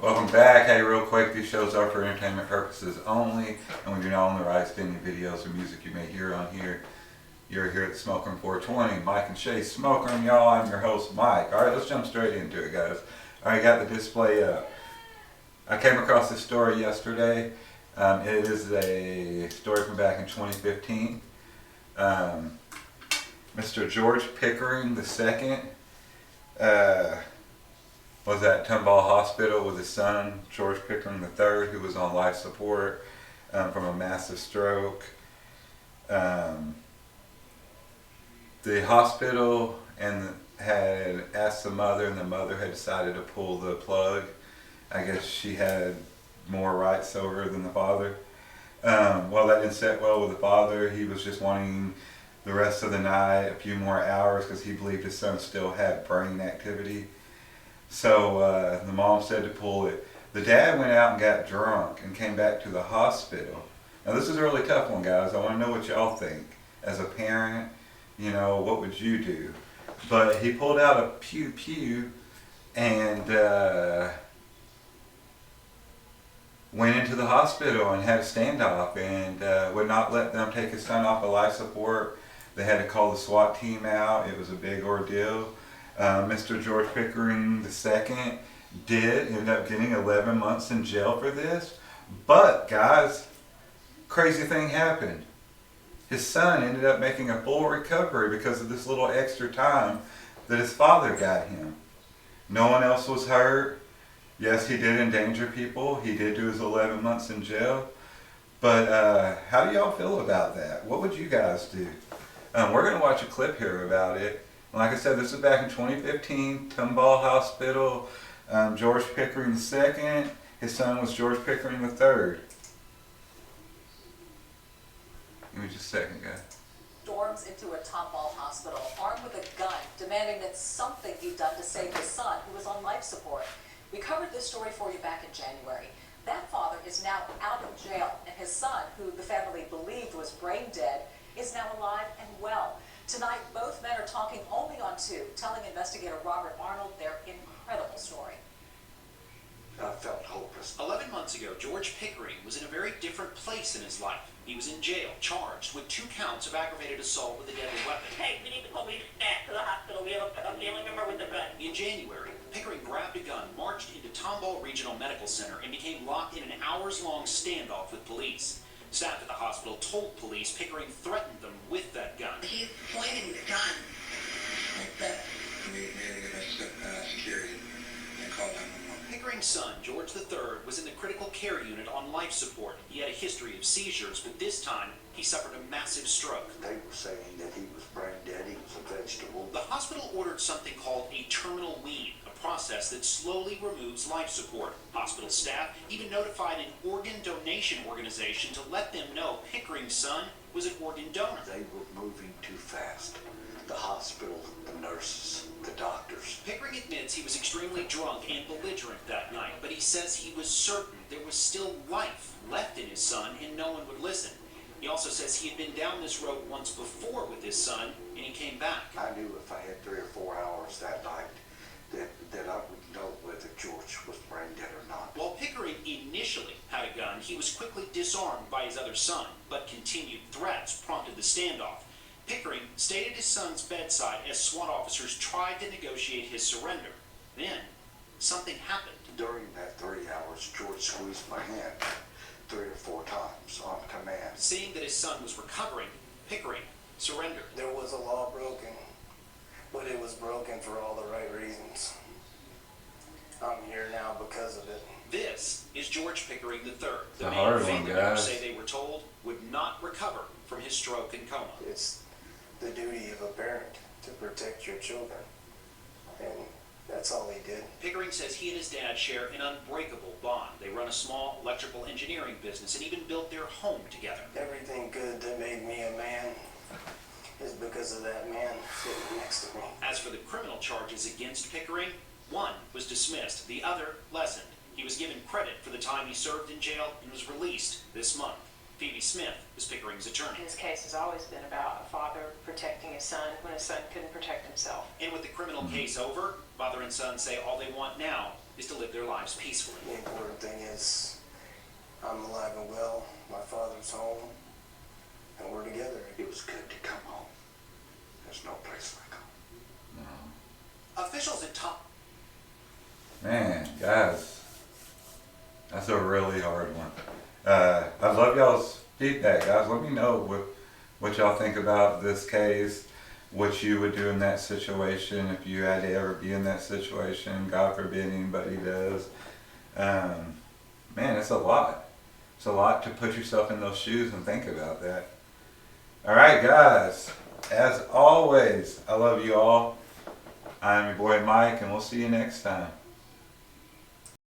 Welcome back. Hey, real quick, these shows are for entertainment purposes only, and we do not own the rights to any videos or music you may hear on here. You're here at Smoker 420, Mike and Shay Smoker, and y'all, I'm your host, Mike. Alright, let's jump straight into it, guys. Alright, got the display up. I came across this story yesterday. It is a story from back in 2015. Mr. George Pickering II was at Tomball Hospital with his son, George Pickering III, who was on life support from a massive stroke. The hospital had asked the mother, and the mother had decided to pull the plug. I guess she had more rights over than the father. Well, that didn't set well with the father. He was just wanting the rest of the night, a few more hours, because he believed his son still had brain activity. So the mom said to pull it. The dad went out and got drunk and came back to the hospital. Now this is a really tough one, guys. I want to know what y'all think. As a parent, you know, what would you do? But he pulled out a pew and went into the hospital and had a standoff and would not let them take his son off of life support. They had to call the SWAT team out. It was a big ordeal. Mr. George Pickering II did end up getting 11 months in jail for this. But, guys, crazy thing happened. His son ended up making a full recovery because of this little extra time that his father got him. No one else was hurt. Yes, he did endanger people. He did do his 11 months in jail. But how do y'all feel about that? What would you guys do? We're going to watch a clip here about it. Like I said, this is back in 2015, Tomball Hospital, George Pickering II. His son was George Pickering III. Give me just a second, guys. Storms into a Tomball hospital, armed with a gun, demanding that something be done to save his son, who was on life support. We covered this story for you back in January. That father is now out of jail, and his son, who the family believed was brain dead, is now alive and well. Tonight, both men are talking only on two, telling investigator Robert Arnold their incredible story. I felt hopeless. 11 months ago, George Pickering was in a very different place in his life. He was in jail, charged with 2 counts of aggravated assault with a deadly weapon. Hey, we need the police back to the hospital. We have a family member with a gun. In January, Pickering grabbed a gun, marched into Tomball Regional Medical Center, and became locked in an hours-long standoff with police. Staff at the hospital told police Pickering threatened them with that gun. He's pointing the gun like that. We had to get security and call 911. Pickering's son, George III, was in the critical care unit on life support. He had a history of seizures, but this time he suffered a massive stroke. They were saying that he was brain dead, he was a vegetable. The hospital ordered something called a terminal wean, a process that slowly removes life support. Hospital staff even notified an organ donation organization to let them know Pickering's son was an organ donor. They were moving too fast. The hospital, the nurses, the doctors. Pickering admits he was extremely drunk and belligerent that night, but he says he was certain there was still life left in his son and no one would listen. He also says he had been down this road once before with his son and he came back. I knew if I had 3 or 4 hours that night that I would know whether George was brain dead or not. While Pickering initially had a gun, he was quickly disarmed by his other son, but continued threats prompted the standoff. Pickering stayed at his son's bedside as SWAT officers tried to negotiate his surrender. Then, something happened. During that 3 hours, George squeezed my hand 3 or 4 times on command. Seeing that his son was recovering, Pickering surrendered. There was a law broken, but it was broken for all the right reasons. I'm here now because of it. This is George Pickering III, the a man hard one, family members guys. say they were told would not recover from his stroke and coma. It's the duty of a parent to protect your children, and that's all he did. Pickering says he and his dad share an unbreakable bond. They run a small electrical engineering business and even built their home together. Everything good that made me a man is because of that man sitting next to me. As for the criminal charges against Pickering, one was dismissed, the other lessened. He was given credit for the time he served in jail and was released this month. Phoebe Smith is Pickering's attorney. His case has always been about a father protecting his son when his son couldn't protect himself. And with the criminal case over, father and son say all they want now is to live their lives peacefully. The important thing is I'm alive and well, my father's home, and we're together. It was good to come home. There's no place like home. No. Officials at top. Man, guys, that's a really hard one. I love y'all's feedback, guys. Let me know what y'all think about this case, what you would do in that situation if you had to ever be in that situation. God forbid anybody does. Man, it's a lot. It's a lot to put yourself in those shoes and think about that. All right, guys. As always, I love you all. I'm your boy Mike, and we'll see you next time.